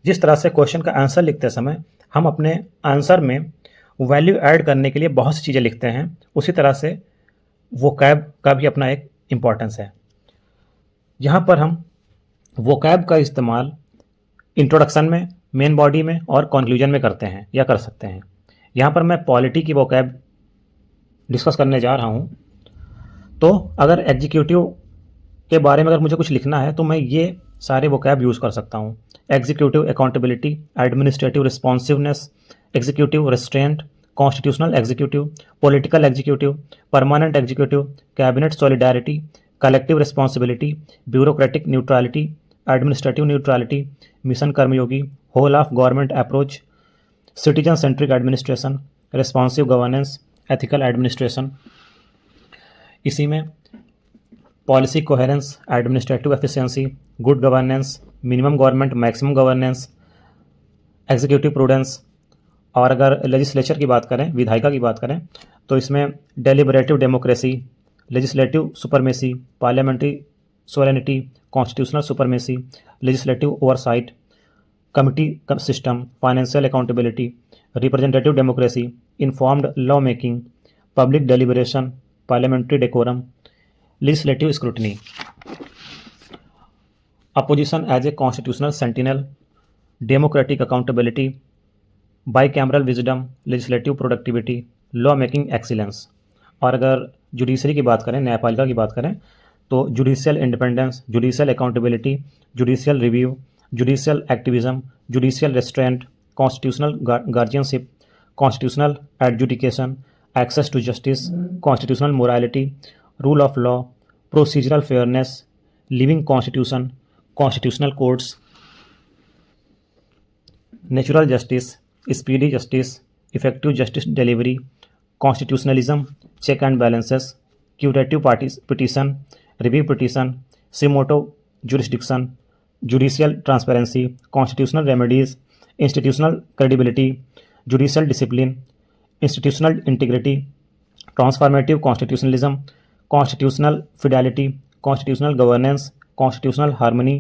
जिस तरह से क्वेश्चन का आंसर लिखते समय हम अपने आंसर में वैल्यू ऐड करने के लिए बहुत सी चीज़ें लिखते हैं, उसी तरह से वोकैब का भी अपना एक इम्पॉर्टेंस है। यहाँ पर हम वोकैब का इस्तेमाल इंट्रोडक्शन में, मेन बॉडी में और कंक्लूजन में करते हैं या कर सकते हैं। यहाँ पर मैं पॉलिटी की वोकैब डिस्कस करने जा रहा हूँ। तो अगर एग्जीक्यूटिव के बारे में अगर मुझे कुछ लिखना है तो मैं ये सारे वोकैब यूज़ कर सकता हूँ। Executive accountability, administrative responsiveness, executive restraint, constitutional executive, political executive, permanent executive, cabinet solidarity, collective responsibility, bureaucratic neutrality, administrative neutrality, mission Karmayogi, whole of government approach, citizen centric administration, responsive governance, ethical administration. इसी में policy coherence, administrative efficiency, good governance, minimum government maximum governance, executive prudence. और अगर legislature की बात करें, विधायिका की बात करें, तो इसमें deliberative democracy, legislative supremacy, parliamentary sovereignty, constitutional supremacy, legislative oversight, committee system, financial accountability, representative democracy, informed law making, public deliberation, parliamentary decorum, legislative scrutiny, opposition as a constitutional sentinel, democratic accountability, bicameral wisdom, legislative productivity, law making excellence। और अगर judiciary की बात करें, न्यायपालिका की बात करें, तो judicial independence, judicial accountability, judicial review, judicial activism, judicial restraint, constitutional guardianship, constitutional adjudication, access to justice, constitutional morality, rule of law, procedural fairness, living constitution, constitutional codes, natural justice, speedy justice, effective justice delivery, constitutionalism, check and balances, curative petition, review petition, suo motu jurisdiction, judicial transparency, constitutional remedies, institutional credibility, judicial discipline, institutional integrity, transformative constitutionalism, constitutional fidelity, constitutional governance, constitutional harmony,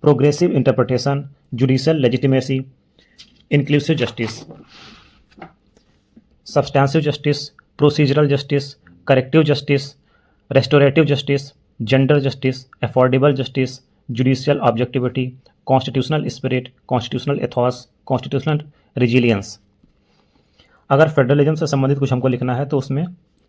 progressive interpretation, judicial legitimacy, inclusive justice, substantive justice, procedural justice, corrective justice, restorative justice, gender justice, affordable justice, judicial objectivity, constitutional spirit, constitutional Ethos, constitutional resilience. अगर federalism से संबंधित कुछ हमको लिखना है तो उसमें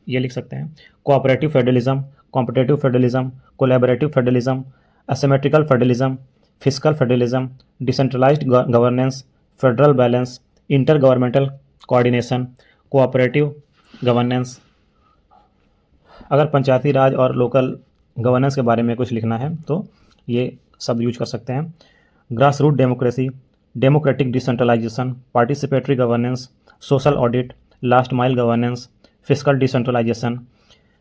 ये लिख सकते हैं: cooperative federalism, competitive federalism, collaborative federalism, asymmetrical federalism, fiscal federalism, decentralised governance, federal balance, inter governmental coordination, cooperative governance. अगर पंचायती राज और लोकल गवर्नेंस के बारे में कुछ लिखना है तो ये सब यूज कर सकते हैं: grass root democracy, democratic decentralisation, participatory governance, social audit, last mile governance, fiscal decentralisation,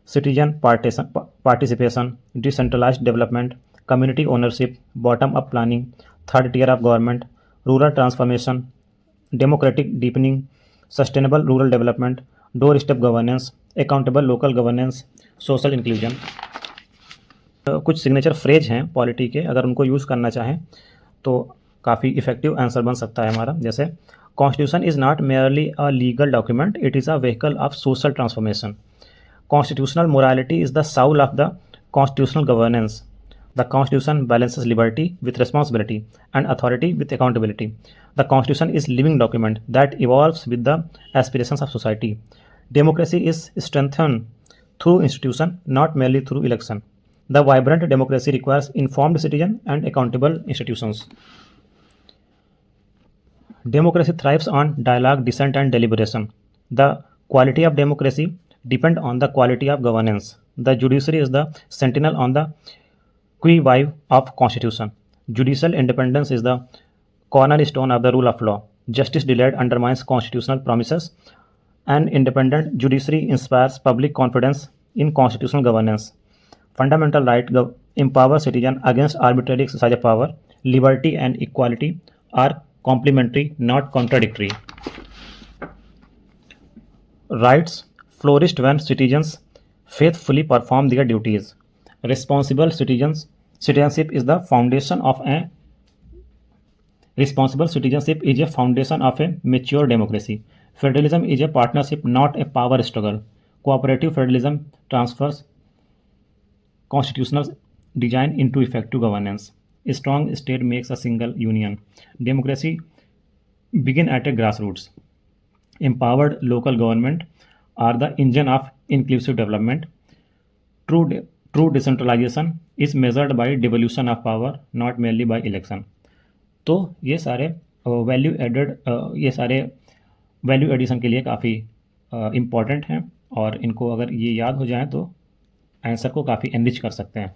citizen participation, decentralised development, community ownership, bottom up planning, third tier of government, rural transformation, democratic deepening, sustainable rural development, door step governance, accountable local governance, social inclusion. कुछ signature phrase हैं polity के, अगर उनको use करना चाहें तो काफ़ी effective answer बन सकता है हमारा। जैसे constitution is not merely a legal document, it is a vehicle of social transformation. Constitutional morality is the Saul of the constitutional governance. The Constitution balances liberty with responsibility and authority with accountability. The Constitution is a living document that evolves with the aspirations of society. Democracy is strengthened through institution, not merely through election. The vibrant democracy requires informed citizen and accountable institutions. Democracy thrives on dialogue, dissent, and deliberation. The quality of democracy depends on the quality of governance. The judiciary is the sentinel on the qui vive of Constitution. Judicial independence is the cornerstone of the rule of law. Justice delayed undermines constitutional promises. An independent judiciary inspires public confidence in constitutional governance. Fundamental right empower citizens against arbitrary exercise of power. Liberty and equality are complementary, not contradictory. Rights flourish when citizens faithfully perform their duties. Responsible citizenship is the foundation of a Responsible citizenship is a foundation of a mature democracy. Federalism is a partnership, not a power struggle. Cooperative federalism transfers constitutional design into effective governance. A strong state makes a single union. Democracy begin at a grassroots. Empowered local government are the engine of inclusive development. True decentralization is measured by devolution of power, not merely by election. तो ये सारे value added ये सारे value addition के लिए काफ़ी important हैं और इनको अगर ये याद हो जाएं तो आंसर को काफ़ी एनरिच कर सकते हैं।